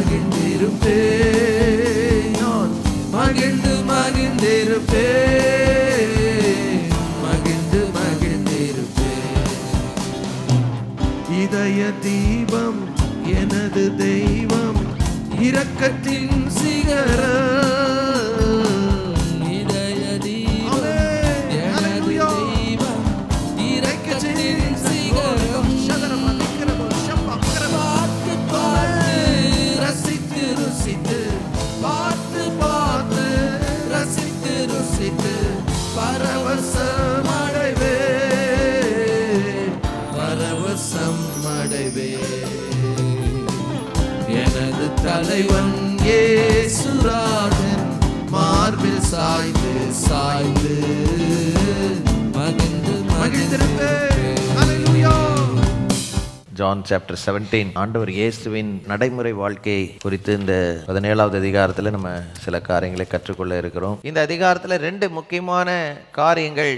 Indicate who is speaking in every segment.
Speaker 1: மகிழ்ந்திருப்பேன், நான் மகிழ்ந்து மகிழ்ந்திருப்பேன், மகிழ்ந்து மகிழ்ந்திருப்பேன். இதய தீபம் எனது தெய்வம், இரக்கத்தின் சிகரம். இதய தீபம் எனது தெய்வம், இரக்கத்தின் சிகரம். பார்த்து பார்த்து ரசித்து ருசித்து, பார்த்து பார்த்து ரசித்து ருசித்து பரவசம் அடைவே, பரவசம் அடைவே. எனது தலைவன் இயேசுராஜன் மார்பில் சாய்ந்து சாய்ந்து மகிழ்ந்து மகிழ்ந்திருப்பேன். ஹல்லேலூயா.
Speaker 2: ஜான் சாப்டர் 17 ஆண்டவர் இயேசுவின் நடைமுறை வாழ்க்கை குறித்து இந்த 17வது அதிகாரத்தில் நம்ம சில காரியங்களை கற்றுக்கொள்ள இருக்கிறோம். இந்த அதிகாரத்தில் 2 முக்கியமான காரியங்கள்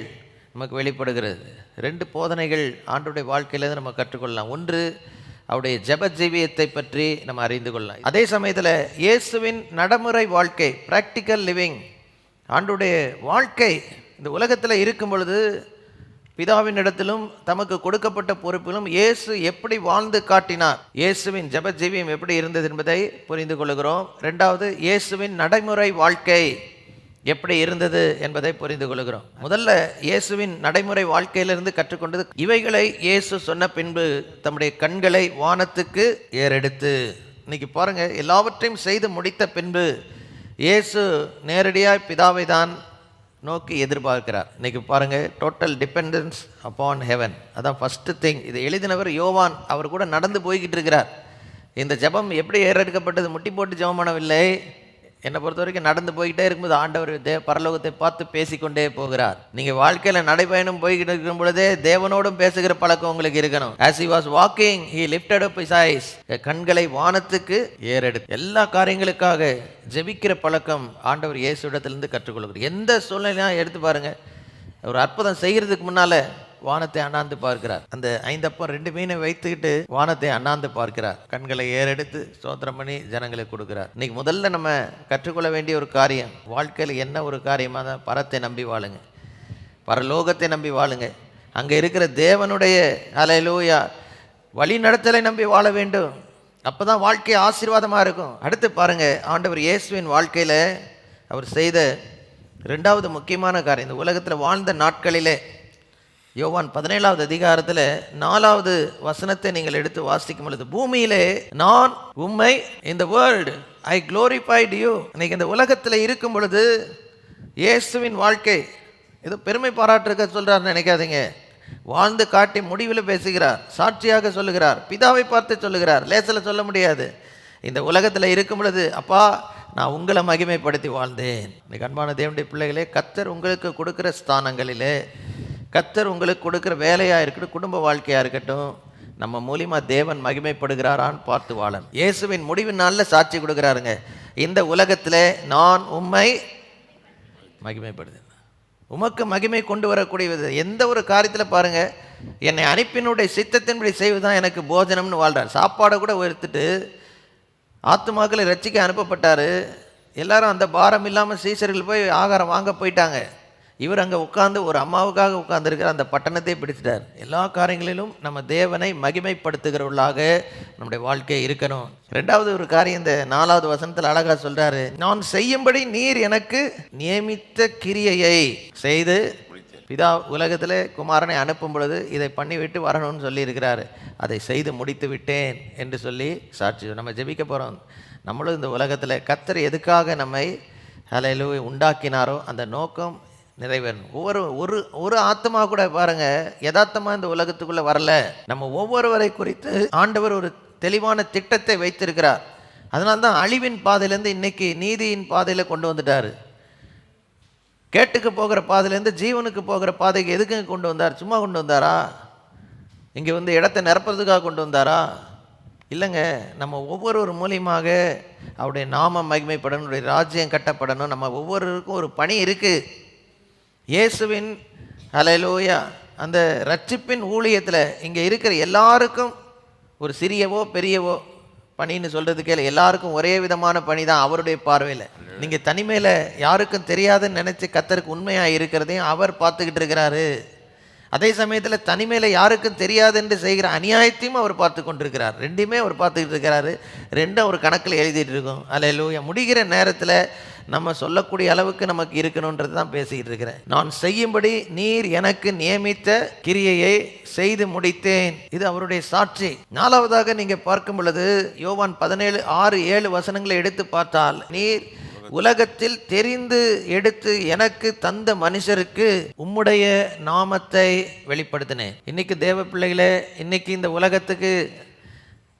Speaker 2: நமக்கு வெளிப்படுகிறது. 2 போதனைகள் ஆண்டவருடைய வாழ்க்கையிலேருந்து நம்ம கற்றுக்கொள்ளலாம். ஒன்று, அவருடைய ஜெப ஜீவியத்தை பற்றி நம்ம அறிந்து கொள்ளலாம். அதே சமயத்தில் இயேசுவின் நடைமுறை வாழ்க்கை, ப்ராக்டிக்கல் லிவிங், ஆண்டவருடைய வாழ்க்கை இந்த உலகத்தில் இருக்கும் பொழுது பிதாவின் இடத்திலும் தமக்கு கொடுக்கப்பட்ட பொறுப்பிலும் இயேசு எப்படி வாழ்ந்து காட்டினார், இயேசுவின் ஜெப ஜீவியம் எப்படி இருந்தது என்பதை புரிந்து கொள்கிறோம். 2வது, இயேசுவின் நடைமுறை வாழ்க்கை எப்படி இருந்தது என்பதை புரிந்து கொள்கிறோம். முதல்ல இயேசுவின் நடைமுறை வாழ்க்கையிலிருந்து கற்றுக்கொண்டது, இவைகளை இயேசு சொன்ன பின்பு தம்முடைய கண்களை வானத்துக்கு ஏறெடுத்து. இன்னைக்கு பாருங்க, எல்லாவற்றையும் செய்து முடித்த பின்பு இயேசு நேரடியாக பிதாவை தான் நோக்கி எதிர்பார்க்கிறார். இன்னைக்கு பாருங்க, டோட்டல் டிபெண்டன்ஸ் அப்பான் ஹெவன். அதான் ஃபர்ஸ்ட் திங். இது எழுதினவர் யோவான். அவர் கூட நடந்து போய்கிட்டு இருக்கிறார். இந்த ஜெபம் எப்படி ஏறெடுக்கப்பட்டது? முட்டி போட்டு ஜெபம் பண்ணவில்லை. என்னை பொறுத்த வரைக்கும் நடந்து போய்கிட்டே இருக்கும்போது ஆண்டவர் பரலோகத்தை பார்த்து பேசிக்கொண்டே போகிறார். நீங்கள் வாழ்க்கையில் நடைபயணம் போய்கிட்டு இருக்கும் பொழுதே தேவனோடும் பேசுகிற பழக்கம் உங்களுக்கு இருக்கணும். As he was walking, he lifted up his eyes. கண்களை வானத்துக்கு ஏறெடுத்து. எல்லா காரியங்களுக்காக ஜெபிக்கிற பழக்கம் ஆண்டவர் இயேசு இடத்திலிருந்து கற்றுக்கொள்கிறார். எந்த சூழ்நிலையும் எடுத்து பாருங்க, ஒரு அற்புதம் செய்கிறதுக்கு முன்னால் வானத்தை அண்ணாந்து பார்க்கிறார். அந்த 5 அப்பம் 2 மீனை வைத்துக்கிட்டு வானத்தை அண்ணாந்து பார்க்கிறார். கண்களை ஏறெடுத்து ஸ்தோத்திரம் பண்ணி ஜனங்களுக்கு கொடுக்கிறார். இன்னைக்கு முதல்ல நம்ம கற்றுக்கொள்ள வேண்டிய ஒரு காரியம், வாழ்க்கையில் என்ன ஒரு காரியமாக தான், பரத்தை நம்பி வாழுங்க, பரலோகத்தை நம்பி வாழுங்க. அங்கே இருக்கிற தேவனுடைய ஹல்லேலூயா வழி நடத்தலை நம்பி வாழ வேண்டும். அப்போ தான் வாழ்க்கை ஆசீர்வாதமாக இருக்கும். அடுத்து பாருங்க, ஆண்டவர் இயேசுவின் வாழ்க்கையில் அவர் செய்த 2வது முக்கியமான காரியம், இந்த உலகத்தில் வாழ்ந்த நாட்களிலே யோவான் 17வது அதிகாரத்தில் 4வது வசனத்தை நீங்கள் எடுத்து வாசிக்கும் பொழுது, பூமியிலே நான் உம்மை, இந்த வேர்ல்டு ஐ க்ளோரிஃபைட் யூ. இன்னைக்கு இந்த உலகத்தில் இருக்கும் பொழுது இயேசுவின் வாழ்க்கை ஏதோ பெருமை பாராட்டுக்க சொல்கிறார் நினைக்காதீங்க. வாழ்ந்து காட்டி முடிவில் பேசுகிறார், சாட்சியாக சொல்லுகிறார், பிதாவை பார்த்து சொல்லுகிறார். லேசில் சொல்ல முடியாது. இந்த உலகத்தில் இருக்கும் பொழுது, அப்பா நான் உங்களை மகிமைப்படுத்தி வாழ்ந்தேன். இன்னைக்கு அன்பான தேவனுடைய பிள்ளைகளே, கர்த்தர் உங்களுக்கு கொடுக்குற ஸ்தானங்களிலே, கர்த்தர் உங்களுக்கு கொடுக்குற வேலையாக இருக்கட்டும், குடும்ப வாழ்க்கையாக இருக்கட்டும், நம்ம மூலியமாக தேவன் மகிமைப்படுகிறாரான்னு பார்த்து வாழணும். இயேசுவின் முடிவு நாளில் சாட்சி கொடுக்குறாருங்க, இந்த உலகத்தில் நான் உம்மை மகிமைப்படுது. உமக்கு மகிமை கொண்டு வரக்கூடியது எந்த ஒரு காரியத்தில் பாருங்கள், என்னை அனுப்பினுடைய சித்தத்தின்படி செய்வதுதான் எனக்கு போஜனம்னு வாழ்கிறார். சாப்பாடை கூட உயர்த்துட்டு ஆத்துமாக்களை ரட்சிக்க அனுப்பப்பட்டார். எல்லாரும் அந்த பாரம் இல்லாமல் சீசர்கள் போய் ஆகாரம் வாங்க போயிட்டாங்க. இவர் அங்கே உட்கார்ந்து ஒரு அம்மாவுக்காக உட்கார்ந்துருக்கிற அந்த பட்டணத்தை பிடிச்சிட்டார். எல்லா காரியங்களிலும் நம்ம தேவனை மகிமைப்படுத்துகிறவர்களாக நம்முடைய வாழ்க்கை இருக்கணும். 2வது ஒரு காரியம் இந்த 4வது வசனத்தில் அழகாக சொல்கிறாரு, நான் செய்யும்படி நீர் எனக்கு நியமித்த கிரியையை செய்து. பிதா உலகத்தில் குமாரனை அனுப்பும் பொழுது இதை பண்ணிவிட்டு வரணும்னு சொல்லியிருக்கிறாரு. அதை செய்து முடித்து விட்டேன் என்று சொல்லி சாட்சி நம்ம ஜெபிக்க போகிறோம். நம்மளும் இந்த உலகத்தில் கர்த்தர் எதுக்காக நம்மை ஹல்லேலூயா உண்டாக்கினாரோ அந்த நோக்கம் நிறைவேறணும். ஒரு ஆத்மா கூட பாருங்க யதார்த்தமாக இந்த உலகத்துக்குள்ளே வரல. நம்ம ஒவ்வொருவரை குறித்து ஆண்டவர் ஒரு தெளிவான திட்டத்தை வைத்திருக்கிறார். அதனால தான் அழிவின் பாதையிலேருந்து இன்னைக்கு நீதியின் பாதையில் கொண்டு வந்துட்டார். கேட்டுக்கு போகிற பாதையிலேருந்து ஜீவனுக்கு போகிற பாதைக்கு எதுக்குங்க கொண்டு வந்தார்? சும்மா கொண்டு வந்தாரா? இங்கே வந்து இடத்தை நிரப்புறதுக்காக கொண்டு வந்தாரா? இல்லைங்க. நம்ம ஒவ்வொரு மூலியமாக அவருடைய நாமம் மகிமைப்படணும், அவருடைய ராஜ்யம் கட்டப்படணும். நம்ம ஒவ்வொருவருக்கும் ஒரு பணி இருக்குது. இயேசுவின் ஹல்லேலூயா அந்த ரட்சிப்பின் ஊழியத்தில் இங்கே இருக்கிற எல்லாருக்கும் ஒரு சிறியவோ பெரியவோ பணின்னு சொல்றதுக்கே இல்லை, எல்லாருக்கும் ஒரே விதமான பணி தான் அவருடைய பார்வையில். நீங்க தனிமையில யாருக்கும் தெரியாதுன்னு நினைச்சு கர்த்தருக்கு உண்மையா இருக்கிறதையும் அவர் பார்த்துக்கிட்டு இருக்கிறாரு. அதே சமயத்தில் தனிமையில் யாருக்கும் தெரியாது என்று செய்கிற அநியாயத்தையும் அவர் பார்த்து கொண்டிருக்கிறார். ரெண்டுமே அவர் பார்த்துக்கிட்டு இருக்கிறாரு. ரெண்டும் ஒரு கணக்கில் எழுதிட்டு இருக்கோம். அல்லேலூயா. முடிகிற நேரத்தில் நம்ம சொல்லக்கூடிய அளவுக்கு நமக்கு இருக்கணுன்றது தான் பேசிக்கிட்டு இருக்கிறேன். நான் செய்யும்படி நீர் எனக்கு நியமித்த கிரியையை செய்து முடித்தேன். இது அவருடைய சாட்சி. நாலாவதாக நீங்க பார்க்கும் பொழுது யோவான் 17:6-7 வசனங்களை எடுத்து பார்த்தால், நீர் உலகத்தில் தெரிந்து எடுத்து எனக்கு தந்த மனுஷருக்கு உம்முடைய நாமத்தை வெளிப்படுத்தினேன். இன்னைக்கு தேவ பிள்ளைகளே, இன்னைக்கு இந்த உலகத்துக்கு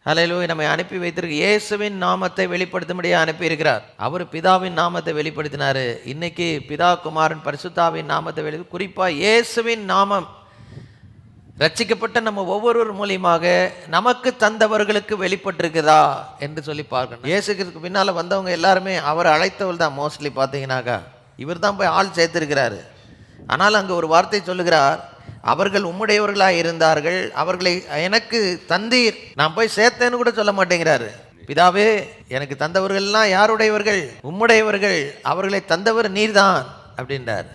Speaker 2: அல்லேலூயா நம்மை அனுப்பி வைத்திருக்கு. இயேசுவின் நாமத்தை வெளிப்படுத்தும்படியாக அனுப்பி இருக்கிறார். அவர் பிதாவின் நாமத்தை வெளிப்படுத்தினாரு. இன்னைக்கு பிதா, குமாரன், பரிசுத்தாவின் நாமத்தை குறிப்பா இயேசுவின் நாமம் ரட்சிக்கப்பட்ட நம்ம ஒவ்வொருவர் மூலியமாக நமக்கு தந்தவர்களுக்கு வெளிப்பட்டிருக்குதா என்று சொல்லி பார்க்கணும். இயேசுக்கு பின்னால வந்தவங்க எல்லாருமே அவர் அழைத்தவள் தான். மோஸ்ட்லி பார்த்தீங்கன்னாக்கா இவர் தான் போய் ஆள் சேர்த்திருக்கிறாரு. ஆனால் அங்கே ஒரு வார்த்தை சொல்லுகிறார், அவர்கள் உம்முடையவர்களாக இருந்தார்கள், அவர்களை எனக்கு தந்தீர். நான் போய் சேர்த்தேன்னு கூட சொல்ல மாட்டேங்கிறாரு. பிதாவே எனக்கு தந்தவர்கள்லாம் யாருடையவர்கள்? உம்முடையவர்கள், அவர்களை தந்தவர் நீர்தான் அப்படின்றார்.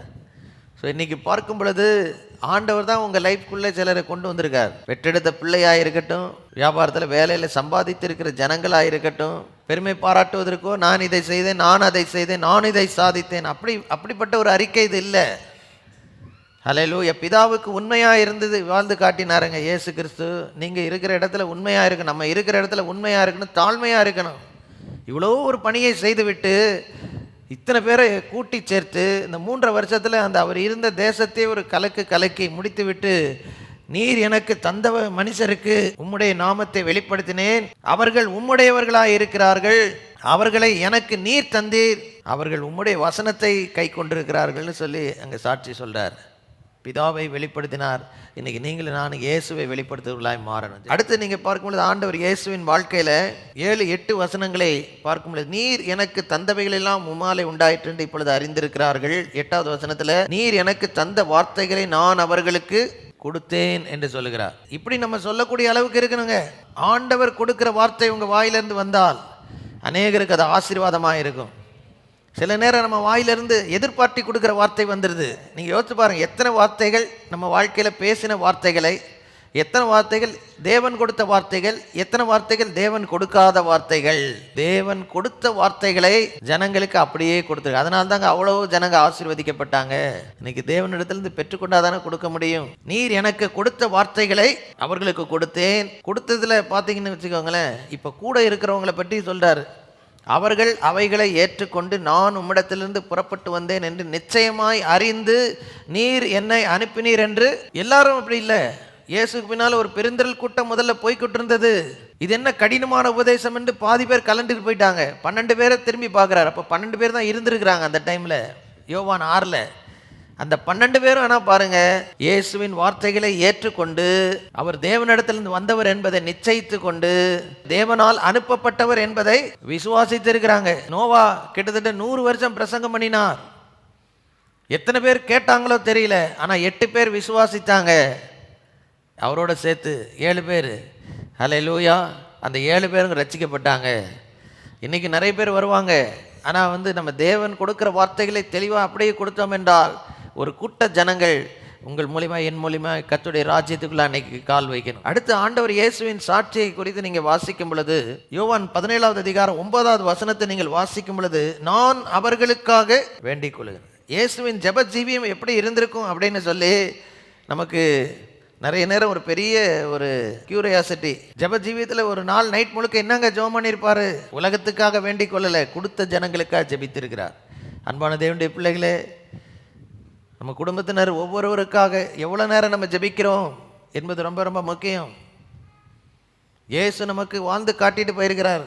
Speaker 2: ஸோ இன்னைக்கு பார்க்கும் பொழுது ஆண்டவர் தான் உங்கள் லைஃப்குள்ளே சிலரை கொண்டு வந்திருக்கார். பெற்றெடுத்த பிள்ளையாக இருக்கட்டும், வியாபாரத்தில் வேலையில் சம்பாதித்திருக்கிற ஜனங்களாக இருக்கட்டும், பெருமை பாராட்டுவதற்கோ நான் இதை செய்தேன், நான் அதை செய்தேன், நான் இதை சாதித்தேன், அப்படிப்பட்ட ஒரு அறிக்கை இது இல்லை. ஹல்லேலூயா. பிதாவுக்கு உண்மையாக இருந்தது வாழ்ந்து காட்டினாருங்க இயேசு கிறிஸ்து. நீங்கள் இருக்கிற இடத்துல உண்மையாக இருக்கணும், நம்ம இருக்கிற இடத்துல உண்மையாக இருக்கணும், தாழ்மையாக இருக்கணும். இவ்வளோ ஒரு பணியை செய்துவிட்டு இத்தனை பேரை கூட்டி சேர்த்து இந்த 3 வருஷத்தில் அந்த அவர் இருந்த தேசத்தையே ஒரு கலக்கி முடித்து விட்டு, நீர் எனக்கு தந்த மனுஷருக்கு உம்முடைய நாமத்தை வெளிப்படுத்தினேன், அவர்கள் உம்முடையவர்களாக இருக்கிறார்கள், அவர்களை எனக்கு நீர் தந்தீர், அவர்கள் உம்முடைய வசனத்தை கை கொண்டிருக்கிறார்கள்னு சொல்லி அங்கே சாட்சி சொல்றார். பிதாவை வெளிப்படுத்தினார். இன்னைக்கு நீங்களும் நான் இயேசுவை வெளிப்படுத்துவர்களாய் மாறணும். அடுத்து நீங்க பார்க்கும்பொழுது ஆண்டவர் இயேசுவின் வாழ்க்கையில 7-8 வசனங்களை பார்க்கும்பொழுது, நீர் எனக்கு தந்தவைகளெல்லாம் உம்மாலே உண்டாயிற்று என்று இப்பொழுது அறிந்திருக்கிறார்கள். 8வது வசனத்துல, நீர் எனக்கு தந்த வார்த்தைகளை நான் அவர்களுக்கு கொடுத்தேன் என்று சொல்லுகிறார். இப்படி நம்ம சொல்லக்கூடிய அளவுக்கு இருக்கணுங்க. ஆண்டவர் கொடுக்கிற வார்த்தை உங்க வாயிலிருந்து வந்தால் அநேகருக்கு அது ஆசீர்வாதமாக இருக்கும். சில நேரம் நம்ம வாயிலிருந்து எதிர்பார்த்தி கொடுக்குற வார்த்தை வந்துடுது. நீங்கள் யோசிச்சு பாருங்கள், எத்தனை வார்த்தைகள் நம்ம வாழ்க்கையில் பேசின வார்த்தைகளை, எத்தனை வார்த்தைகள் தேவன் கொடுத்த வார்த்தைகள், எத்தனை வார்த்தைகள் தேவன் கொடுக்காத வார்த்தைகள். தேவன் கொடுத்த வார்த்தைகளை ஜனங்களுக்கு அப்படியே கொடுத்துருக்கு. அதனால தாங்க அவ்வளோ ஜனங்க ஆசீர்வதிக்கப்பட்டாங்க. இன்னைக்கு தேவனிடத்திலிருந்து பெற்றுக்கொண்டாதானே கொடுக்க முடியும். நீர் எனக்கு கொடுத்த வார்த்தைகளை அவர்களுக்கு கொடுத்தேன். கொடுத்ததுல பார்த்தீங்கன்னு வச்சுக்கோங்களேன், இப்போ கூட இருக்கிறவங்களை பற்றி சொல்றாரு. அவர்கள் அவைகளை ஏற்றுக்கொண்டு நான் உம்மிடத்திலிருந்து புறப்பட்டு வந்தேன் என்று நிச்சயமாய் அறிந்து நீர் என்னை அனுப்பினீர் என்று. எல்லாரும் அப்படி இல்லை. இயேசுக்கு பின்னால் ஒரு பெருந்திரள் கூட்டம் முதல்ல போய்கிட்டு இருந்தது. இது என்ன கடினமான உபதேசம் என்று பாதி பேர் கலண்டுட்டு போயிட்டாங்க. 12 பேரை திரும்பி பார்க்குறாரு. அப்போ 12 பேர் தான் இருந்திருக்கிறாங்க அந்த டைமில். யோவான் 6ல் அந்த 12 பேரும் ஆனால் பாருங்க, இயேசுவின் வார்த்தைகளை ஏற்றுக்கொண்டு அவர் தேவனிடத்திலிருந்து வந்தவர் என்பதை நிச்சயித்து கொண்டு தேவனால் அனுப்பப்பட்டவர் என்பதை விசுவாசித்து இருக்கிறாங்க. நோவா கிட்டத்தட்ட 100 வருஷம் பிரசங்கம் பண்ணினார். எத்தனை பேர் கேட்டாங்களோ தெரியல, ஆனால் 8 பேர் விசுவாசித்தாங்க. அவரோட சேர்த்து 7 பேர். ஹல்லேலூயா. அந்த 7 பேரும் ரட்சிக்கப்பட்டாங்க. இன்னைக்கு நிறைய பேர் வருவாங்க, ஆனால் நம்ம தேவன் கொடுக்குற வார்த்தைகளை தெளிவாக அப்படியே கொடுத்தோம் என்றால் ஒரு கூட்ட ஜனங்கள் உங்கள் மூலிமா என் மூலிமா கர்த்தருடைய ராஜ்யத்துக்குள்ள அன்னைக்கு கால் வைக்கணும். அடுத்து ஆண்டவர் இயேசுவின் சாட்சியை குறித்து நீங்கள் வாசிக்கும் பொழுது யோவான் 17வது அதிகாரம் 9வது வசனத்தை நீங்கள் வாசிக்கும் பொழுது, நான் அவர்களுக்காக வேண்டிக் கொள்கிறேன். இயேசுவின் ஜெப ஜீவியம் எப்படி இருந்திருக்கும் அப்படின்னு சொல்லி நமக்கு நிறைய நேரம் ஒரு பெரிய ஒரு கியூரியாசிட்டி. ஜெப ஜீவியத்தில் ஒரு நாள் நைட் முழுக்க என்னங்க ஜெபம் பண்ணியிருப்பாரு? உலகத்துக்காக வேண்டிக் கொள்ளலை, கொடுத்த ஜனங்களுக்காக ஜெபித்திருக்கிறார். அன்பான தேவனுடைய பிள்ளைகளே, நம்ம குடும்பத்தினர் ஒவ்வொருவருக்காக எவ்வளோ நேரம் நம்ம ஜெபிக்கிறோம் என்பது ரொம்ப ரொம்ப முக்கியம். இயேசு நமக்கு வாழ்ந்து காட்டிட்டு போயிருக்கிறார்.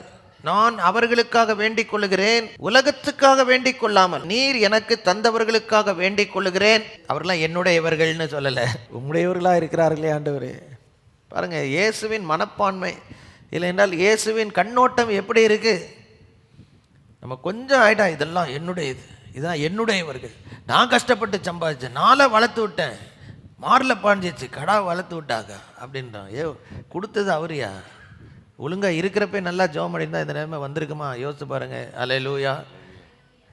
Speaker 2: நான் அவர்களுக்காக வேண்டிக் கொள்ளுகிறேன், உலகத்துக்காக வேண்டிக் கொள்ளாமல் நீர் எனக்கு தந்தவர்களுக்காக வேண்டிக் கொள்ளுகிறேன். அவர்களாம் என்னுடையவர்கள்னு சொல்லலை, உம்முடையவர்களாக இருக்கிறார்களே ஆண்டவரே. பாருங்க, இயேசுவின் மனப்பான்மை இல்லை என்றால் இயேசுவின் கண்ணோட்டம் எப்படி இருக்கு. நம்ம கொஞ்சம் ஆயிட்டா இதெல்லாம் என்னுடையது, இதுதான் என்னுடையவர்கள், நான் கஷ்டப்பட்டு சம்பாதிச்சேன், நாளை வளர்த்து விட்டேன், மாரில் பாஞ்சிச்சு, கடா வளர்த்து விட்டாங்க அப்படின்றான். கொடுத்தது அவரியா? ஒழுங்கா இருக்கிறப்ப நல்லா ஜெபம் பண்ணியிருந்தா இந்த நேரமே வந்திருக்குமா? யோசிச்சு பாருங்க. அல்லேலூயா.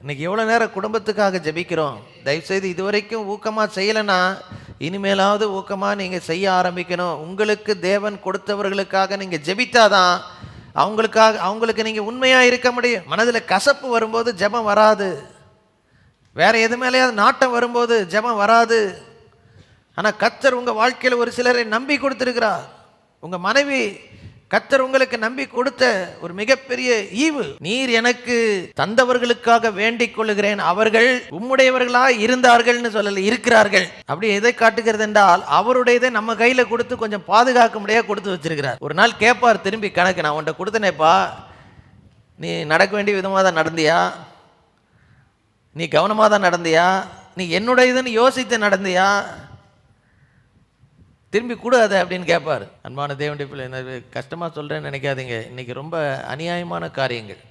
Speaker 2: இன்னைக்கு எவ்வளோ நேரம் குடும்பத்துக்காக ஜெபிக்கிறோம். தயவுசெய்து இதுவரைக்கும் ஊக்கமாக செய்யலைன்னா இனிமேலாவது ஊக்கமாக நீங்கள் செய்ய ஆரம்பிக்கணும். உங்களுக்கு தேவன் கொடுத்தவர்களுக்காக நீங்கள் ஜெபித்தாதான் அவங்களுக்கு நீங்கள் உண்மையாக இருக்க முடியும். மனதில் கசப்பு வரும்போது ஜெபம் வராது. வேற எது மேலேயாவது நாட்டம் வரும்போது ஜெபம் வராது. ஆனால் கர்த்தர் உங்கள் வாழ்க்கையில் ஒரு சிலரை நம்பி கொடுத்துருக்கிறார். உங்கள் மனைவி கர்த்தர் உங்களுக்கு நம்பி கொடுத்த ஒரு மிகப்பெரிய ஈவு. நீர் எனக்கு தந்தவர்களுக்காக வேண்டிக் கொள்ளுகிறேன், அவர்கள் உம்முடையவர்களாய் இருந்தார்கள்னு சொல்லல, இருக்கிறார்கள். அப்படி எதை காட்டுகிறது என்றால் அவருடையதை நம்ம கையில கொடுத்து கொஞ்சம் பாதுகாக்க முடியாது கொடுத்து வச்சிருக்கிறார். ஒரு நாள் கேட்பார் திரும்பி கணக்கு, நான் உன்கிட்ட கொடுத்தனேப்பா, நீ நடக்க வேண்டிய விதமாக தான் நடந்தியா, நீ கவனமாக தான் நடந்தியா, நீ என்னுடையதுன்னு யோசித்து நடந்தியா, திரும்பி கூடாத அப்படின்னு கேட்பார். அன்பான தேவனுடைய பிள்ளை, கஷ்டமாக சொல்கிறேன்னு நினைக்காதீங்க. இன்றைக்கி ரொம்ப அநியாயமான காரியங்கள்.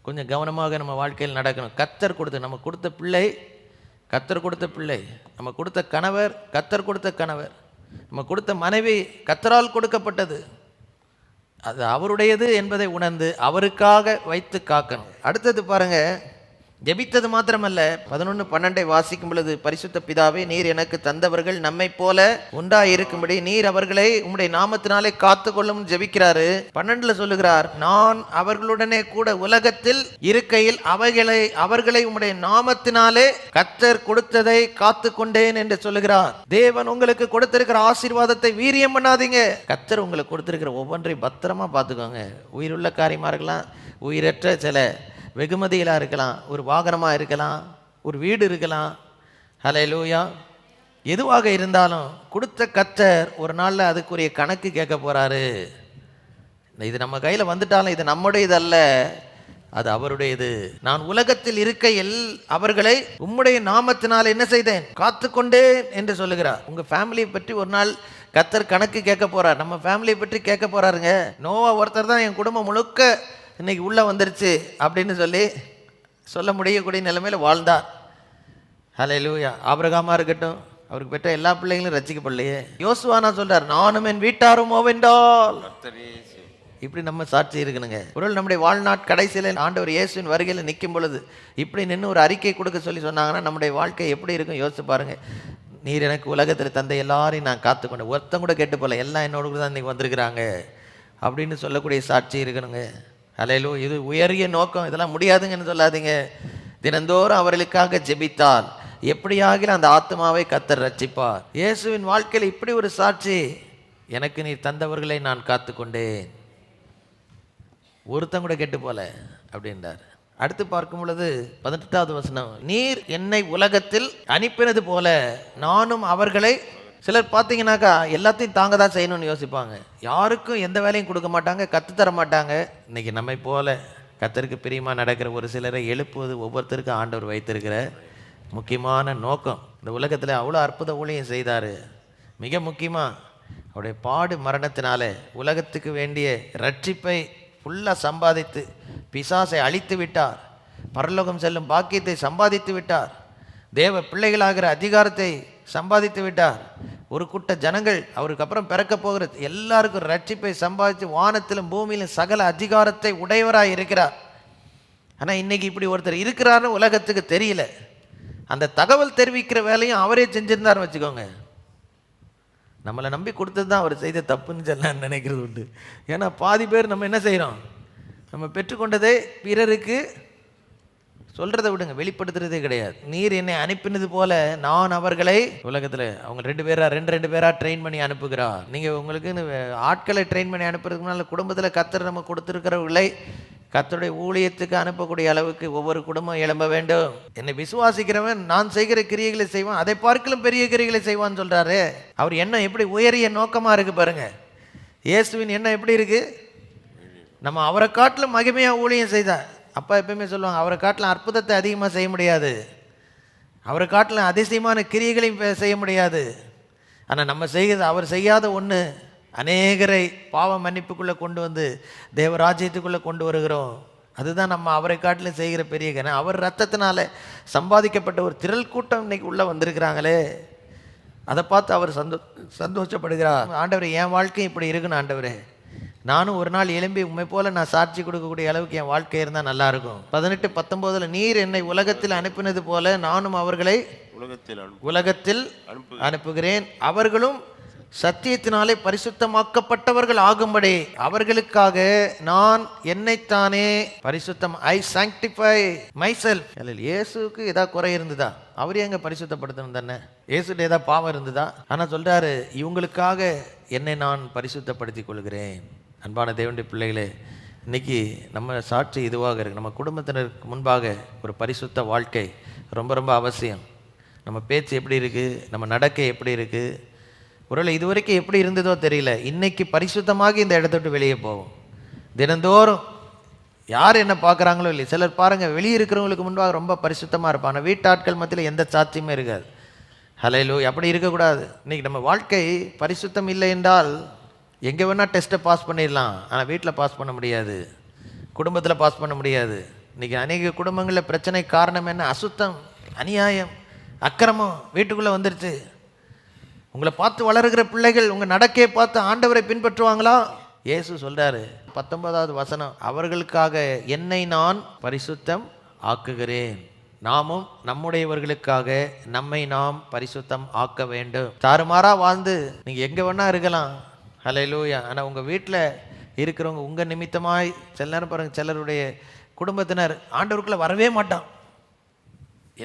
Speaker 2: கொஞ்சம் கவனமாக நம்ம வாழ்க்கையில் நடக்கணும். கர்த்தர் கொடுத்த நம்ம கொடுத்த பிள்ளை, கர்த்தர் கொடுத்த பிள்ளை, நம்ம கொடுத்த கணவர், கர்த்தர் கொடுத்த கணவர், நம்ம கொடுத்த மனைவி கர்த்தரால் கொடுக்கப்பட்டது. அது அவருடையது என்பதை உணர்ந்து அவருக்காக வைத்து காக்கணும். அடுத்தது பாருங்க, ஜெபித்தது மாத்திரமல்ல, 11:12 வாசிக்கும் பொழுது, பரிசுத்த பிதாவே, நீர் எனக்கு தந்தவர்கள் நம்மை போல ஒன்றாய் இருக்கும்படி நீர் அவர்களை உம்முடைய நாமத்தினாலே காத்து கொள்ளும் ஜெபிக்கிறாரு. 12 சொல்லுகிறார், நான் அவர்களுடனே கூட உலகத்தில் இருக்கையில் அவர்களை உம்முடைய நாமத்தினாலே கர்த்தர் கொடுத்ததை காத்து கொண்டேன் என்று சொல்லுகிறார். தேவன் உங்களுக்கு கொடுத்திருக்கிற ஆசீர்வாதத்தை வீரியம் பண்ணாதீங்க. கர்த்தர் உங்களுக்கு கொடுத்திருக்கிற ஒவ்வொன்றையும் பத்திரமா பார்த்துக்கோங்க. உயிருள்ள காரியமா இருக்கலாம், உயிரற்ற சில வெகுமதிகளாக இருக்கலாம், ஒரு வாகனமாக இருக்கலாம், ஒரு வீடு இருக்கலாம். ஹல்லேலூயா. எதுவாக இருந்தாலும் கொடுத்த கர்த்தர் ஒரு நாளில் அதுக்குரிய கணக்கு கேட்க போகிறாரு. இது நம்ம கையில் வந்துட்டாலும் இது நம்முடையது அல்ல, அது அவருடையது. நான் உலகத்தில் இருக்கையில் அவர்களை உம்முடைய நாமத்தினால் என்ன செய்தேன், காத்து கொண்டேன் என்று சொல்லுகிறார். உங்கள் ஃபேமிலியை பற்றி ஒரு நாள் கர்த்தர் கணக்கு கேட்க போகிறார். நம்ம ஃபேமிலியை பற்றி கேட்க போகிறாருங்க. நோவா ஒருத்தர் தான் என் குடும்பம் முழுக்க இன்னைக்கு உள்ளே வந்துருச்சு அப்படின்னு சொல்ல முடியக்கூடிய நிலைமையில் வாழ்ந்தார். ஹல்லேலூயா. ஆபிரகாமா இருக்கட்டும், அவருக்கு பெற்ற எல்லா பிள்ளைங்களும் ரட்சிக்கப்படலையே. யோசுவானா சொல்றார், நானும் என் வீட்டாரும் ஓவென்றால். இப்படி நம்ம சாட்சி இருக்கணுங்க. ஒரு நம்முடைய வாழ்நாட் கடைசியில் ஆண்டவர் இயேசுவின் வருகையில் நிற்கும் பொழுது இப்படி நின்று ஒரு அறிக்கை கொடுக்க சொன்னாங்கன்னா நம்முடைய வாழ்க்கை எப்படி இருக்கும் யோசிச்சு பாருங்க. நீர் எனக்கு உலகத்தில் தந்த எல்லாரையும் நான் காத்துக்கொண்டேன், ஒருத்தம் கூட கேட்டு போல, எல்லாம் என்னோட தான் இன்னைக்கு வந்திருக்கிறாங்க அப்படின்னு சொல்லக்கூடிய சாட்சி இருக்கணுங்க. ஹல்லேலூயா. இது உயரிய நோக்கம், இதெல்லாம் முடியாதுங்கன்னு சொல்லாதீங்க. தினந்தோறும் அவர்களுக்காக ஜெபித்தால் எப்படியாக அந்த ஆத்மாவை கர்த்தர் ரட்சிப்பார். இயேசுவின் வாழ்க்கையில் இப்படி ஒரு சாட்சி, எனக்கு நீர் தந்தவர்களை நான் காத்து கொண்டேன், ஒருத்தன் கூட கெட்டு போல அப்படின்றார். அடுத்து பார்க்கும் பொழுது 18வது வசனம், நீர் என்னை உலகத்தில் அனுப்பினது போல நானும் அவர்களை. சிலர் பார்த்தீங்கன்னாக்கா எல்லாத்தையும் தாங்க தான் செய்யணும்னு யோசிப்பாங்க, யாருக்கும் எந்த வேலையும் கொடுக்க மாட்டாங்க, கற்றுத்தர மாட்டாங்க. இன்னைக்கு நம்மை போல கர்த்தருக்கு பிரியமாக நடக்கிற ஒரு சிலரை எழுப்புவது ஒவ்வொருத்தருக்கும் ஆண்டவர் வைத்திருக்கிற முக்கியமான நோக்கம். இந்த உலகத்தில் அவ்வளோ அற்புத ஊழியம் செய்தார். மிக முக்கியமாக அவருடைய பாடு மரணத்தினால உலகத்துக்கு வேண்டிய ரட்சிப்பை ஃபுல்லாக சம்பாதித்து பிசாசை அழித்து விட்டார். பரலோகம் செல்லும் பாக்கியத்தை சம்பாதித்து விட்டார். தேவ பிள்ளைகளாகிற அதிகாரத்தை சம்பாதித்து விட்டார். ஒரு கூட்ட ஜனங்கள் அவருக்கு அப்புறம் பிறக்க போகிறது எல்லாருக்கும் ரட்சிப்பை சம்பாதித்து வானத்திலும் பூமியிலும் சகல அதிகாரத்தை உடையவராக இருக்கிறார். ஆனால் இன்னைக்கு இப்படி ஒருத்தர் இருக்கிறாருன்னு உலகத்துக்கு தெரியல. அந்த தகவல் தெரிவிக்கிற வேலையும் அவரே செஞ்சிருந்தாருன்னு வச்சுக்கோங்க. நம்மளை நம்பி கொடுத்தது தான் அவர் செய்த தப்புன்னு சொல்ல நினைக்கிறது உண்டு. ஏன்னா பாதி பேர் நம்ம என்ன செய்கிறோம், நம்ம பெற்றுக்கொண்டதை பிறருக்கு சொல்கிறத விடுங்க, வெளிப்படுத்துறதே கிடையாது. நீர் என்னை அனுப்பினது போல நான் அவர்களை உலகத்தில் அவங்க ரெண்டு பேரா ட்ரெயின் பண்ணி அனுப்புகிறார். நீங்கள் உங்களுக்கு ஆட்களை ட்ரெயின் பண்ணி அனுப்புறதுக்கு முன்னால் குடும்பத்தில் கர்த்தர் நம்ம கொடுத்துருக்கிறவர்களை கர்த்தருடைய ஊழியத்துக்கு அனுப்பக்கூடிய அளவுக்கு ஒவ்வொரு குடும்பம் எழும்ப வேண்டும். என்னை விசுவாசிக்கிறவன் நான் செய்கிற கிரியைகளை செய்வான், அதை பார்க்கலும் பெரிய கிரியைகளை செய்வான்னு சொல்கிறாரு. அவர் எண்ணம் எப்படி உயரிய நோக்கமாக இருக்குது பாருங்க. இயேசுவின் எண்ணம் எப்படி இருக்குது, நம்ம அவரை காட்டிலும் மகிமையாக ஊழியம் செய்தார். அப்பா எப்பயுமே சொல்லுவாங்க, அவரை காட்டிலும் அற்புதத்தை அதிகமாக செய்ய முடியாது, அவரை காட்டிலும் அதிசயமான கிரியைகளையும் செய்ய முடியாது. ஆனால் நம்ம செய்கிறது அவர் செய்யாத ஒன்று, அநேகரை பாவ மன்னிப்புக்குள்ளே கொண்டு வந்து தேவராஜ்யத்துக்குள்ளே கொண்டு வருகிறோம். அதுதான் நம்ம அவரை காட்டிலும் செய்கிற பெரிய காரணம். அவர் ரத்தத்தினால சம்பாதிக்கப்பட்ட ஒரு திரள் கூட்டம் இன்னைக்கு உள்ளே வந்திருக்கிறாங்களே, அதை பார்த்து அவர் சந்தோஷப்படுகிறார். ஆண்டவரே, என் வாழ்க்கை இப்படி இருக்கணும் ஆண்டவரே, நானும் ஒரு நாள் எழும்பி உண்மை போல நான் சாட்சி கொடுக்கக்கூடிய அளவுக்கு என் வாழ்க்கை இருந்தால் நல்லா இருக்கும். 18-19 நீர் என்னை உலகத்தில் அனுப்பினது போல நானும் அவர்களை உலகத்தில் அனுப்புகிறேன், அவர்களும் சத்தியத்தினாலே பரிசுத்தமாக்கப்பட்டவர்கள் ஆகும்படி அவர்களுக்காக நான் என்னைத்தானே பரிசுத்தம் ஐ சாங்டிஃபை மைசெல்ஃப். இயேசுக்கு ஏதாவது குறை இருந்ததா? அவரே எங்க பரிசுத்தப்படுத்தணும் தானே? இயேசுட்டு ஏதாவது பாவம் இருந்ததா? ஆனால் சொல்றாரு, இவங்களுக்காக என்னை நான் பரிசுத்தப்படுத்திக் கொள்கிறேன். அன்பான தேவனுடைய பிள்ளைகளே, இன்னைக்கு நம்ம சாட்சி இதுவாக இருக்கு. நம்ம குடும்பத்தினருக்கு முன்பாக ஒரு பரிசுத்த வாழ்க்கை ரொம்ப ரொம்ப அவசியம். நம்ம பேச்சு எப்படி இருக்குது, நம்ம நடக்கை எப்படி இருக்குது, ஒருவேளை இதுவரைக்கும் எப்படி இருந்ததோ தெரியல, இன்னைக்கு பரிசுத்தமாக இந்த இடத்த விட்டு வெளியே போவோம். தினந்தோறும் யார் என்ன பார்க்குறாங்களோ இல்லையா, சிலர் பாருங்கள் வெளியே இருக்கிறவங்களுக்கு முன்பாக ரொம்ப பரிசுத்தமாக இருப்பாங்க, வீட்டாட்கள் மத்தியில் எந்த சாட்சியுமே இருக்காது. ஹல்லேலூயா. அப்படி இருக்கக்கூடாது. இன்றைக்கி நம்ம வாழ்க்கை பரிசுத்தம் இல்லை என்றால் எங்கே வேணால் டெஸ்ட்டை பாஸ் பண்ணிடலாம், ஆனால் வீட்டில் பாஸ் பண்ண முடியாது, குடும்பத்தில் பாஸ் பண்ண முடியாது. இன்றைக்கி அநேக குடும்பங்களில் பிரச்சனை காரணம் என்ன? அசுத்தம், அநியாயம், அக்கிரமம் வீட்டுக்குள்ளே வந்துருச்சு. உங்களை பார்த்து வளருகிற பிள்ளைகள் உங்கள் நடக்கையை பார்த்து ஆண்டவரை பின்பற்றுவாங்களா? இயேசு சொல்கிறாரு 19வது வசனம், அவர்களுக்காக என்னை நான் பரிசுத்தம் ஆக்குகிறேன். நாமும் நம்முடையவர்களுக்காக நம்மை நாம் பரிசுத்தம் ஆக்க வேண்டும். தாறுமாறாக வாழ்ந்து நீங்கள் எங்கே வேணா இருக்கலாம், ஹல்லேலூயா. ஆனால் உங்கள் வீட்டில் இருக்கிறவங்க உங்கள் நிமித்தமாய் சில நேரம் பாருங்கள், சிலருடைய குடும்பத்தினர் ஆண்டவருக்குள்ளே வரவே மாட்டான்.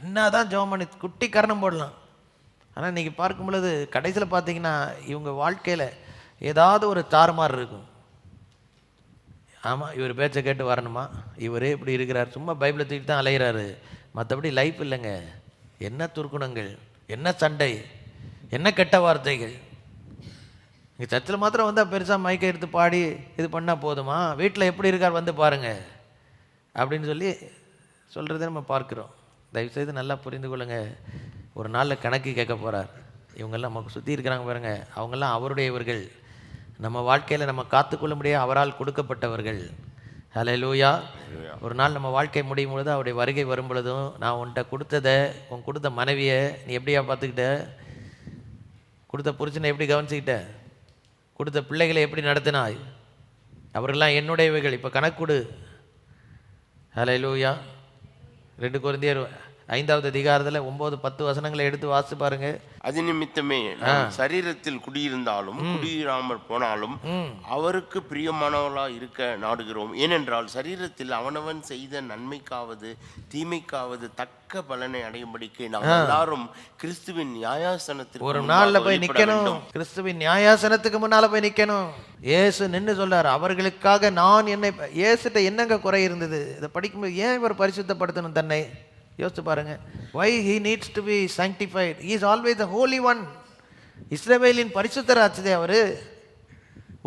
Speaker 2: என்ன தான் ஜெபம் பண்ணி குட்டி கரணம் போடலாம், ஆனால் இன்றைக்கி பார்க்கும் பொழுது கடைசியில் பார்த்தீங்கன்னா இவங்க வாழ்க்கையில் ஏதாவது ஒரு தாறுமாறு இருக்கும். ஆமாம், இவர் பேச்சை கேட்டு வரணுமா, இவரே இப்படி இருக்கிறார், சும்மா பைபிளை தூக்கி தான் அலைகிறாரு, மற்றபடி லைஃப் இல்லைங்க. என்ன துர்க்குணங்கள், என்ன சண்டை, என்ன கெட்ட வார்த்தைகள். இங்கே சர்ச்சில் மாத்திரம் வந்தால் பெருசாக மைக்கை எடுத்து பாடி இது பண்ணால் போதுமா? வீட்டில் எப்படி இருக்கார் வந்து பாருங்கள் அப்படின்னு சொல்லி சொல்கிறத நம்ம பார்க்குறோம். தயவுசெய்து நல்லா புரிந்து கொள்ளுங்கள். ஒரு நாளில் கணக்கு கேட்க போகிறார். இவங்கெல்லாம் நமக்கு சுற்றி இருக்கிறாங்க பாருங்கள், அவங்கெல்லாம் அவருடையவர்கள். நம்ம வாழ்க்கையில் நம்ம காத்துக்கொள்ள முடியாது, அவரால் கொடுக்கப்பட்டவர்கள். ஹல்லேலூயா. ஒரு நாள் நம்ம வாழ்க்கை முடியும் பொழுது, அவருடைய வருகை வரும் பொழுதும், நான் உன்கிட்ட கொடுத்ததை, உன் கொடுத்த மனைவியை நீ எப்படியா பார்த்துக்கிட்ட, கொடுத்த புருஷனை எப்படி கவனிச்சுக்கிட்ட, கொடுத்த பிள்ளைகளை எப்படி நடத்தினாய், அவர்களெல்லாம் என்னுடையவைகள், இப்போ கணக்கு கொடு. ஹல்லேலூயா. 2 கொரிந்தியர் 5வது அதிகாரத்தில் 9-10 வசனங்களை எடுத்து வாசித்து பாருங்க.
Speaker 3: அது நிமித்தமே சரீரத்தில் குடியிருந்தாலும் குடியிராமல் போனாலும் அவருக்கு பிரியமானவர்களா இருக்க நாடுகிறோம். ஏனென்றால் சரீரத்தில் அவனவன் செய்த நன்மைக்காவது தீமைக்காவது தக்க பலனை அடையும்படிக்கு நாம் எல்லாரும் கிறிஸ்துவின் நியாயாசனத்திற்கு
Speaker 2: ஒரு நாள்ல போய் நிக்கணும். கிறிஸ்துவின் நியாயாசனத்துக்கு முன்னால போய் நிக்கணும். இயேசு நின்று சொல்றாரு, அவர்களுக்காக நான் என்னை. இயேசுட்ட என்னங்க குறை இருந்தது? இதை படிக்கும்போது ஏன் இவர் பரிசுத்தப்படுத்தணும் தன்னை? யோசிச்சு பாருங்க. why he needs to be sanctified? he is always the holy one. இஸ்ரவேலின் பரிசுத்தராச்சதே அவரு,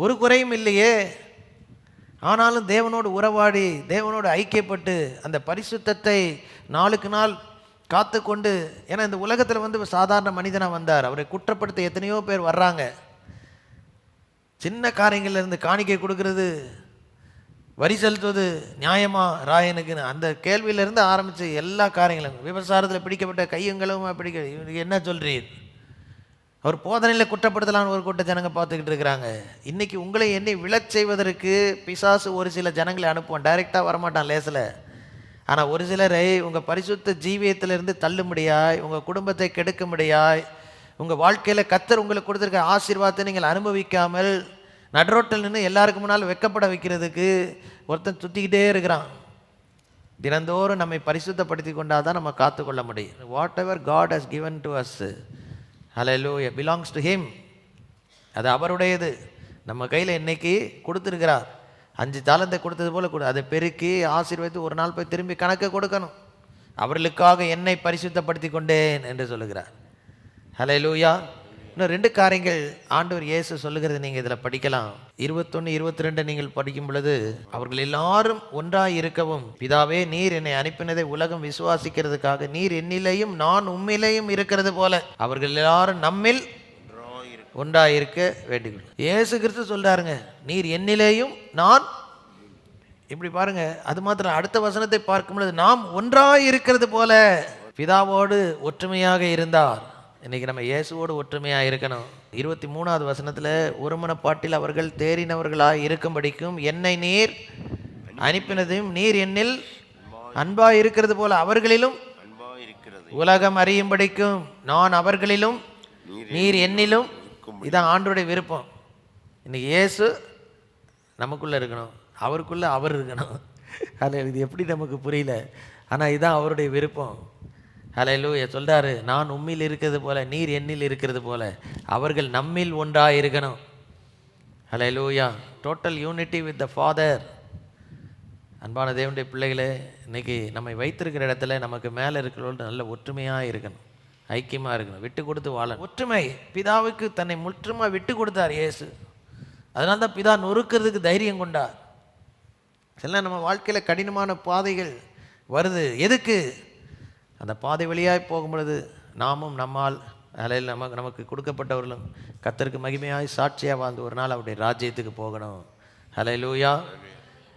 Speaker 2: ஒரு குறையும் இல்லையே. ஆனாலும் தேவனோடு உறவாடி தேவனோடு ஐக்கியப்பட்டு அந்த பரிசுத்தத்தை நாளுக்கு நாள் காத்து கொண்டு, ஏன்னா இந்த உலகத்தில் வந்து சாதாரண மனிதனாக வந்தார். அவரை குற்றப்படுத்த எத்தனையோ பேர் வர்றாங்க. சின்ன காரியங்கள்ல இருந்து காணிக்கை கொடுக்கறது, வரி செலுத்துவது நியாயமா ராயனுக்குன்னு அந்த கேள்வியிலேருந்து ஆரம்பித்து எல்லா காரியங்களும், விபச்சாரத்தில் பிடிக்கப்பட்ட கையங்களும் பிடிக்க, இவனுக்கு என்ன சொல்கிறீர்? அவர் போதனையில் குற்றப்படுத்தலான்னு ஒரு கூட்ட ஜனங்க பார்த்துக்கிட்டு இருக்கிறாங்க. இன்றைக்கி உங்களை என்னை விழச் செய்வதற்கு பிசாசு ஒரு சில ஜனங்களை அனுப்புவான், டைரெக்டாக வரமாட்டான் லேசில். ஆனால் ஒரு சிலரை உங்கள் பரிசுத்த ஜீவியத்திலிருந்து தள்ளும்படியாய், உங்கள் குடும்பத்தை கெடுக்கும்படியாய், உங்கள் வாழ்க்கையில் கர்த்தர் உங்களுக்கு கொடுத்துருக்க ஆசீர்வாதத்தை நீங்கள் அனுபவிக்காமல் நடுரோட்டில் நின்று எல்லாருக்கு முன்னால் வெக்கப்பட வைக்கிறதுக்கு ஒருத்தன் சுற்றிக்கிட்டே இருக்கிறான். தினந்தோறும் நம்மை பரிசுத்தப்படுத்தி கொண்டால் தான் நம்ம காத்துக்கொள்ள முடியும். What ever God has given to us, hallelujah, belongs to him. அது அவருடையது. நம்ம கையில் இன்னைக்கு கொடுத்துருக்கிறார். 5 தாலந்தை கொடுத்தது போல் கொடு, அதை பெருக்கி ஆசீர்வதித்து ஒரு நாள் போய் திரும்பி கணக்கை கொடுக்கணும். அவர்களுக்காக என்னை பரிசுத்தப்படுத்தி கொண்டேன் என்று சொல்லுகிறார். ஹல்லேலூயா. இன்னும் 2 காரியங்கள் ஆண்டவர் இயேசு சொல்லுகிறது நீங்கள் இதில் படிக்கலாம். 21, 22 நீங்கள் படிக்கும் பொழுது, அவர்கள் எல்லாரும் ஒன்றாய் இருக்கவும், பிதாவே நீர் என்னை அனுப்பினதை உலகம் விசுவாசிக்கிறதுக்காக நீர் என்னிலேயும் நான் உம்மிலேயும் இருக்கிறது போல அவர்கள் எல்லாரும் நம்மில் ஒன்றாய் இருக்க வேண்டிக். இயேசு கிறிஸ்து சொல்றாருங்க, நீர் என்னிலேயும் நான். இப்படி பாருங்க. அது மாத்திரம் அடுத்த வசனத்தை பார்க்கும் பொழுது, நாம் ஒன்றாய் இருக்கிறது போல பிதாவோடு ஒற்றுமையாக இருந்தார். இன்றைக்கி நம்ம இயேசுவோடு ஒற்றுமையாக இருக்கணும். 23வது வசனத்தில் ஒருமனப்பாட்டில் அவர்கள் தேறினவர்களாய் இருக்கும்படிக்கும் என்னை நீர் அனுப்பினதையும் நீர் என்னில் அன்பாய் இருக்கிறது போல அவர்களிலும்
Speaker 3: அன்பா இருக்கிறது
Speaker 2: உலகம் அறியும்படிக்கும் நான் அவர்களிலும் நீர் என்னிலும். இதான் ஆண்டோடைய விருப்பம். இன்னைக்கு இயேசு நமக்குள்ளே இருக்கணும், அவருக்குள்ளே அவர் இருக்கணும். அதில் இது எப்படி நமக்கு புரியல, ஆனால் இதுதான் அவருடைய விருப்பம். ஹல்லேலூயா. சொல்றாரு, நான் உம்மில் இருக்கிறது போல நீர் என்னில் இருக்கிறது போல அவர்கள் நம்மில் ஒன்றாக இருக்கணும். Hallelujah. Total unity with the father. அன்பான தேவனுடைய பிள்ளைகளே, இன்னைக்கு நம்மை வைத்திருக்கிற இடத்துல நமக்கு மேலே இருக்கிறவர்கள் நல்ல ஒற்றுமையாக இருக்கணும், ஐக்கியமாக இருக்கணும், விட்டு கொடுத்து வாழணும். ஒற்றுமை. பிதாவுக்கு தன்னை முற்றுமாக விட்டு கொடுத்தார் இயேசு. அதனால தான் பிதா நொறுக்கிறதுக்கு தைரியம் கொண்டார். சில நம்ம வாழ்க்கையில் கடினமான பாதைகள் வருது. எதுக்கு? அந்த பாதை வழியாக போகும்பொழுது நாமும் நம்மால் அலையில் நமக்கு கொடுக்கப்பட்டவர்களும் கர்த்தருக்கு மகிமையாய் சாட்சியாக வாழ்ந்து ஒரு நாள் அவருடைய ராஜ்யத்துக்கு போகணும். ஹல்லேலூயா.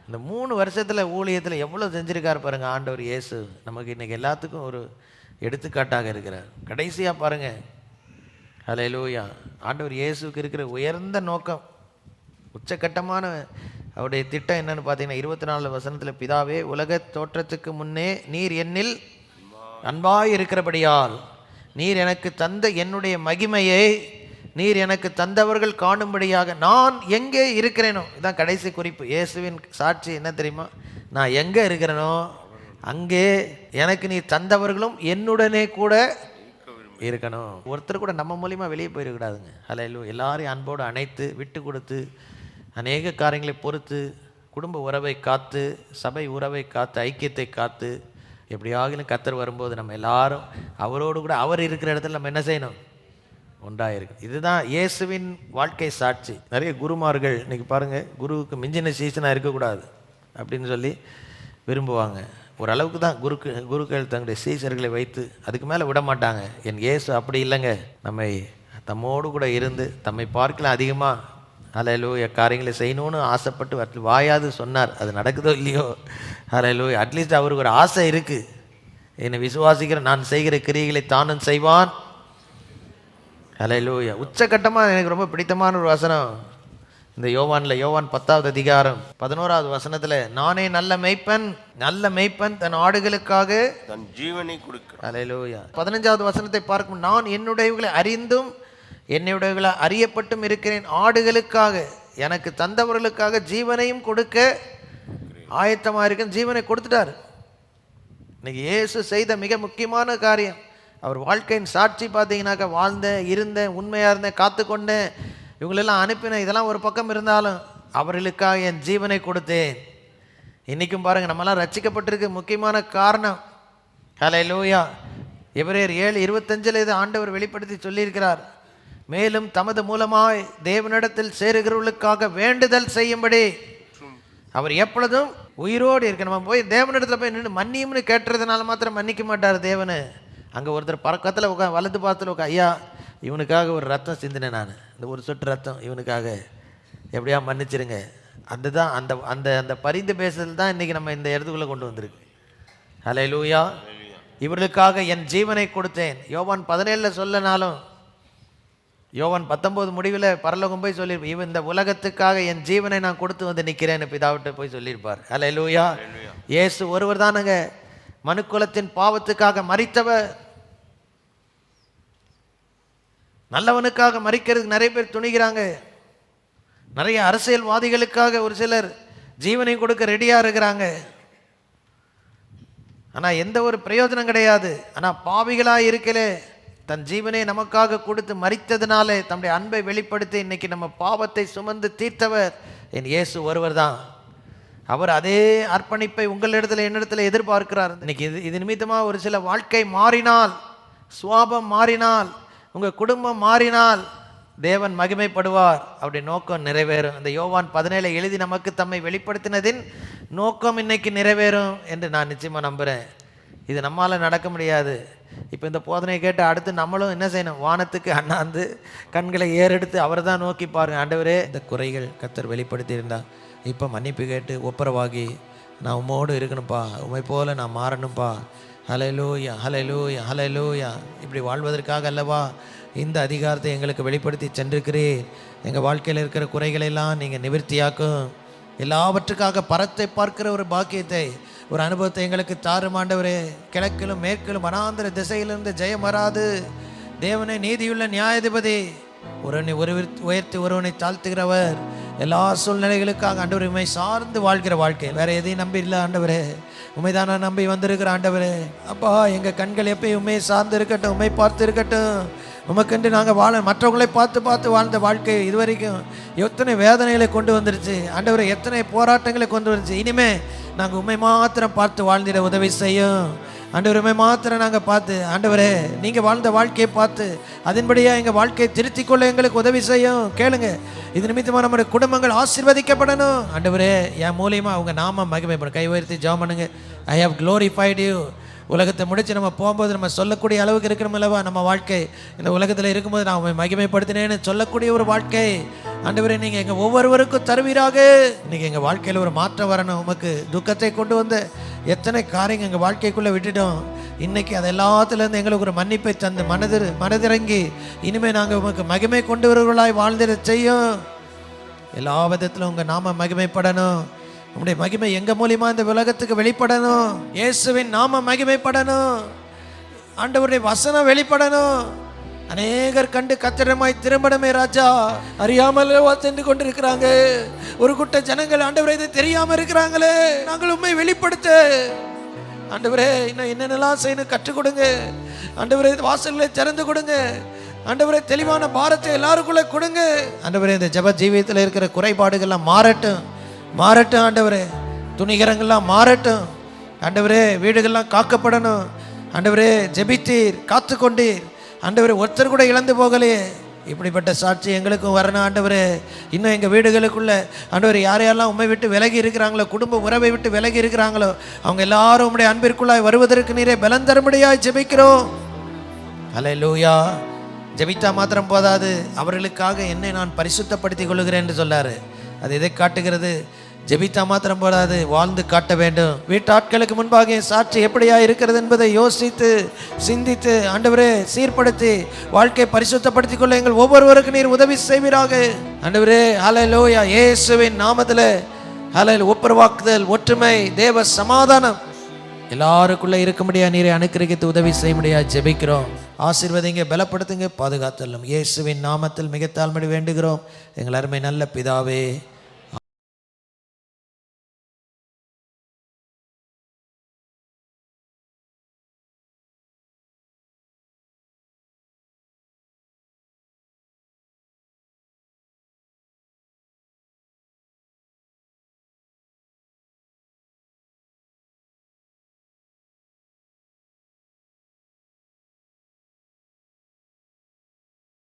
Speaker 2: இந்த 3 வருஷத்தில் ஊழியத்தில் எவ்வளோ செஞ்சுருக்கார் பாருங்கள் ஆண்டவர் இயேசு. நமக்கு இன்றைக்கி எல்லாத்துக்கும் ஒரு எடுத்துக்காட்டாக இருக்கிறார். கடைசியாக பாருங்கள், ஹல்லேலூயா, ஆண்டவர் இயேசுக்கு இருக்கிற உயர்ந்த நோக்கம், உச்சக்கட்டமான அவருடைய திட்டம் என்னன்னு பார்த்தீங்கன்னா 24 வசனத்தில், பிதாவே உலக தோற்றத்துக்கு முன்னே நீர் என்னில் அன்பாய் இருக்கிறபடியால் நீர் எனக்கு தந்த என்னுடைய மகிமையை நீர் எனக்கு தந்தவர்கள் காணும்படியாக நான் எங்கே இருக்கிறேனோ. இதுதான் கடைசி குறிப்பு. இயேசுவின் சாட்சி என்ன தெரியுமா? நான் எங்கே இருக்கிறேனோ அங்கே எனக்கு நீ தந்தவர்களும் என்னுடனே கூட இருக்கணும். ஒருத்தர் கூட நம்ம மூலியமாக வெளியே போயிடக்கூடாதுங்க. ஹல்லேலூயா. எல்லாரையும் அன்போடு அணைத்து விட்டு கொடுத்து அநேக காரியங்களை பொறுத்து குடும்ப உறவை காத்து சபை உறவை காத்து ஐக்கியத்தை காத்து எப்படியாகிலும் கர்த்தர் வரும்போது நம்ம எல்லாரும் அவரோடு கூட அவர் இருக்கிற இடத்துல நம்ம என்ன செய்யணும்? ஒன்றாக இருக்கு. இதுதான் இயேசுவின் வாழ்க்கை சாட்சி. நிறைய குருமார்கள் இன்றைக்கி பாருங்கள், குருவுக்கு மிஞ்சின சீசனாக இருக்கக்கூடாது அப்படின்னு சொல்லி விரும்புவாங்க. ஓரளவுக்கு தான் குருக்கள் தங்களுடைய சீசர்களை வைத்து அதுக்கு மேலே விட மாட்டாங்க. என் இயேசு அப்படி இல்லைங்க. நம்மை தம்மோடு கூட இருந்து தம்மை பார்க்கலாம் அதிகமாக ஹல்லேலூயா காரியங்களை செய்யணும்னு ஆசைப்பட்டு வாயாது சொன்னார். அது நடக்குதோ இல்லையோ, ஹல்லேலூயா, அட்லீஸ்ட் அவருக்கு ஒரு ஆசை இருக்குது. என்னை விசுவாசிக்கிற நான் செய்கிற கிரியைகளை தானும் செய்வான். ஹல்லேலூயா. உச்சக்கட்டமாக எனக்கு ரொம்ப பிடித்தமான ஒரு வசனம் இந்த யோவான் 10வது அதிகாரம் 11வது வசனத்தில், நானே நல்ல மெய்ப்பன் தன் ஆடுகளுக்காக
Speaker 3: தன் ஜீவனை கொடுக்கிறார்.
Speaker 2: ஹல்லேலூயா. 15வது வசனத்தை பார்க்கும், நான் என்னுடையவர்களை அறிந்தும் என்னுடையவர்களை அறியப்பட்டும் இருக்கிறேன், ஆடுகளுக்காக எனக்கு தந்தவர்களுக்காக ஜீவனையும் கொடுக்க ஆயத்தமாக இருக்கேன். ஜீவனை கொடுத்துட்டார். இன்னைக்கு இயேசு செய்த மிக முக்கியமான காரியம், அவர் வாழ்க்கையின் சாட்சி பார்த்தீங்கன்னாக்கா, இருந்தேன் உண்மையாக இருந்தேன் காத்துக்கொண்டேன் இவங்களெல்லாம் அனுப்பினேன், இதெல்லாம் ஒரு பக்கம் இருந்தாலும் அவர்களுக்காக என் ஜீவனை கொடுத்தேன். இன்றைக்கும் பாருங்கள், நம்மளாம் ரட்சிக்கப்பட்டிருக்கு முக்கியமான காரணம். ஹல்லேலூயா. எபிரேயர் 7:25 இது ஆண்டவர் வெளிப்படுத்தி சொல்லியிருக்கிறார், மேலும் தமது மூலமாய் தேவனிடத்தில் சேருகிறவர்களுக்காக வேண்டுதல் செய்யும்படி அவர் எப்பொழுதும் உயிரோடு இருக்க. நம்ம போய் தேவனிடத்தில் போய் நின்று மன்னியும்னு கேட்டுறதுனால மாத்திரம் மன்னிக்க மாட்டார் தேவனு. அங்கே ஒருத்தர் பக்கத்தில் வலது பாதத்தில் ஐயா இவனுக்காக ஒரு ரத்தம் சிந்தினேன், நான் இந்த ஒரு சொட்டு ரத்தம் இவனுக்காக எப்படியா மன்னிச்சிருங்க. அதுதான் அந்த அந்த அந்த பரிந்து பேசுதல் தான் இன்றைக்கி நம்ம இந்த இடத்துக்குள்ளே கொண்டு வந்திருக்கு. ஹல்லேலூயா. இவர்களுக்காக என் ஜீவனை கொடுத்தேன். யோவான் 17 சொல்லனாலும் யோவான் 19 முடிவில் பரலோகம் போய் சொல்லியிருப்பார், இவன் இந்த உலகத்துக்காக என் ஜீவனை நான் கொடுத்து வந்து நிற்கிறேன்னு பிதாவிட்ட போய் சொல்லியிருப்பார். ஹல்லேலூயா. இயேசு ஒருவர் தானுங்க மனுக்குலத்தின் பாவத்துக்காக மரித்தவர். நல்லவனுக்காக மரிக்கிறதுக்கு நிறைய பேர் துணிகிறாங்க. நிறைய அரசியல்வாதிகளுக்காக ஒரு சிலர் ஜீவனை கொடுக்க ரெடியாக இருக்கிறாங்க. ஆனால் எந்த ஒரு பிரயோஜனம் கிடையாது. ஆனால் பாவிகளாக இருக்கலே தன் ஜீவனை நமக்காக கொடுத்து மரித்ததுனாலே தம்முடைய அன்பை வெளிப்படுத்தி இன்னைக்கு நம்ம பாவத்தை சுமந்து தீர்த்தவர் என் இயேசு ஒருவர் தான். அவர் அதே அர்ப்பணிப்பை உங்களிடத்தில் என்னிடத்தில் எதிர்பார்க்கிறார். இன்னைக்கு இது நிமித்தமாக ஒரு சில வாழ்க்கை மாறினால், சுவாபம் மாறினால், உங்கள் குடும்பம் மாறினால் தேவன் மகிமைப்படுவார், அவருடைய நோக்கம் நிறைவேறும். இந்த யோவான் 17 எழுதி நமக்கு தம்மை வெளிப்படுத்தினதின் நோக்கம் இன்னைக்கு நிறைவேறும் என்று நான் நிச்சயமாக நம்புகிறேன். இது நம்மளால் நடக்க முடியாது. இப்போ இந்த போதனையை கேட்டு அடுத்து நம்மளும் என்ன செய்யணும்? வானத்துக்கு அண்ணாந்து கண்களை ஏறெடுத்து அவரை தான் நோக்கி பாருங்கள். ஆண்டவரே, இந்த குறைகள் கர்த்தர் வெளிப்படுத்தியிருந்தா இப்போ மன்னிப்பு கேட்டு ஒப்புரவாகி நான் உம்மோடு இருக்கணும்ப்பா, உம்மை போல நான் மாறணும்ப்பா. ஹல்லேலூயா, ஹல்லேலூயா, ஹல்லேலூயா. இப்படி வாழ்வதற்காக அல்லவா
Speaker 4: இந்த அதிகாரத்தை எங்களுக்கு வெளிப்படுத்தி சென்றிருக்கிறீர். எங்கள் வாழ்க்கையில் இருக்கிற குறைகளெல்லாம் நீங்கள் நிவர்த்தியாக்கும். எல்லாவற்றுக்காக பரத்தை பார்க்கிற ஒரு பாக்கியத்தை, ஒரு அனுபவத்தை எங்களுக்கு தாரும் ஆண்டவரே. கிழக்கிலும் மேற்கிலும் வனாந்திர திசையிலிருந்து ஜெயம் வராது. தேவனை நீதியுள்ள நியாயாதிபதி, ஒருவனை உயர்த்தி ஒருவனை தாழ்த்துகிறவர். எல்லா சூழ்நிலைகளுக்காக ஆண்டவர் உண்மை சார்ந்து வாழ்கிற வாழ்க்கை, வேற எதையும் நம்பி இல்லை ஆண்டவரே. உண்மைதானா நம்பி வந்திருக்கிற ஆண்டவரே. அப்பா, எங்கள் கண்கள் எப்பயும் உண்மையை சார்ந்து இருக்கட்டும், உண்மை பார்த்து இருக்கட்டும். உமக்கென்று நாங்கள் மற்றவங்களை பார்த்து பார்த்து வாழ்ந்த வாழ்க்கை இதுவரைக்கும் எத்தனை வேதனைகளை கொண்டு வந்துருச்சு ஆண்டவரே, எத்தனை போராட்டங்களை கொண்டு வந்துருச்சு. இனிமே நாங்கள் உண்மை மாத்திரம் பார்த்து வாழ்ந்திட உதவி செய்யும் ஆண்டவர். உண்மை மாத்திரம் நாங்கள் பார்த்து ஆண்டவரே, நீங்கள் வாழ்ந்த வாழ்க்கையை பார்த்து அதன்படியாக எங்கள் வாழ்க்கையை திருத்திக் கொள்ள எங்களுக்கு உதவி செய்யும். கேளுங்க, இது நிமித்தமாக நம்முடைய குடும்பங்கள் ஆசீர்வதிக்கப்படணும் ஆண்டவரே. என் மூலியமாக அவங்க நாம மகிமைப்படும். கை உயர்த்தி ஜெபம் பண்ணுங்க. I have glorified you. உலகத்தை முடித்து நம்ம போகும்போது நம்ம சொல்லக்கூடிய அளவுக்கு இருக்கிறோம் அல்லவா, நம்ம வாழ்க்கை இந்த உலகத்தில் இருக்கும்போது நான் உண்மை மகிமைப்படுத்தினேன்னு சொல்லக்கூடிய ஒரு வாழ்க்கை ஆண்டவரே நீங்கள் எங்கள் ஒவ்வொருவருக்கும் தருவீராக. இன்றைக்கி எங்கள் வாழ்க்கையில் ஒரு மாற்றம் வரணும். உமக்கு துக்கத்தை கொண்டு வந்து எத்தனை காரியங்கள் எங்கள் வாழ்க்கைக்குள்ளே விட்டுட்டோம். இன்றைக்கி அது எல்லாத்துலேருந்து எங்களுக்கு ஒரு மன்னிப்பை தந்து மனதிறங்கி இனிமேல் நாங்கள் உமக்கு மகிமை கொண்டு வருவர்களாய் வாழ்ந்திட செய்யும். எல்லா விதத்திலும் உங்கள் நாம மகிமைப்படணும். உங்களுடைய மகிமை எங்க மூலியமா இந்த உலகத்துக்கு வெளிப்படணும். இயேசுவின் நாம மகிமைப்படணும். ஆண்டவருடைய வசனம் வெளிப்படணும். அநேகர் கண்டு கத்திரமாய் திரும்பணுமே ராஜா. அறியாமல் சென்று கொண்டிருக்கிறாங்க. ஒரு கூட்ட ஜனங்கள் ஆண்டவரே இதை தெரியாம இருக்கிறாங்களே, நாங்கள் உண்மை வெளிப்படுத்த ஆண்டவரே இன்னும் என்னென்னலாம் செய்யணும் கற்றுக் கொடுங்க ஆண்டவரே. வாசல்களை திறந்து கொடுங்க ஆண்டவரே. தெளிவான பாரத்தை எல்லாருக்குள்ள கொடுங்க ஆண்டவரே. இந்த ஜெப ஜீவியத்தில் இருக்கிற குறைபாடுகள்லாம் மாறட்டும் ஆண்டவரே. துணிகரங்கள்லாம் மாறட்டும் ஆண்டவரே. வீடுகள்லாம் காக்கப்படணும் ஆண்டவரே. ஜெபித்தீர், காத்து கொண்டீர் ஆண்டவரே. ஒருத்தர் கூட இழந்து போகலையே. இப்படிப்பட்ட சாட்சி எங்களுக்கும் வரணும் ஆண்டவரே. இன்னும் எங்கள் வீடுகளுக்குள்ள ஆண்டவரே யாரையெல்லாம் உண்மை விட்டு விலகி இருக்கிறாங்களோ, குடும்ப உறவை விட்டு விலகி இருக்கிறாங்களோ, அவங்க எல்லாரும் உம்முடைய அன்பிற்குள்ளாய் வருவதற்கு நீரே பலன் தரும்படியாய் ஜெபிக்கிறோம். அல்லேலூயா. ஜெபித்தா மாத்திரம் போதாது, அவர்களுக்காக என்னை நான் பரிசுத்தப்படுத்திக் கொள்ளுகிறேன் என்று சொல்லாரு. அது எதை காட்டுகிறது? ஜெபித்தா மாத்திரம் போதாது, வாழ்ந்து காட்ட வேண்டும். வீட்டாட்களுக்கு முன்பாக என் சாட்சி எப்படியா இருக்கிறது என்பதை யோசித்து சிந்தித்து ஆண்டவரே சீர்படுத்தி வாழ்க்கையை பரிசுத்தப்படுத்திக் கொள்ள எங்கள் ஒவ்வொருவருக்கு நீர் உதவி செய்வீராக ஆண்டவரே. ஹல்லேலூயா. இயேசுவின் நாமத்திலே ஹல்லேலூயா. ஒப்புரவாக்குதல், ஒற்றுமை, தேவ சமாதானம் எல்லாருக்குள்ள இருக்க முடியா நீரை அனுக்கிரகித்து உதவி செய்ய முடியா ஜெபிக்கிறோம். ஆசீர்வதிங்க, பலப்படுத்துங்க, பாதுகாத்தல்லும். இயேசுவின் நாமத்தில் மிக தாழ்மையோடு வேண்டுகிறோம் எங்கள் அருமை நல்ல பிதாவே.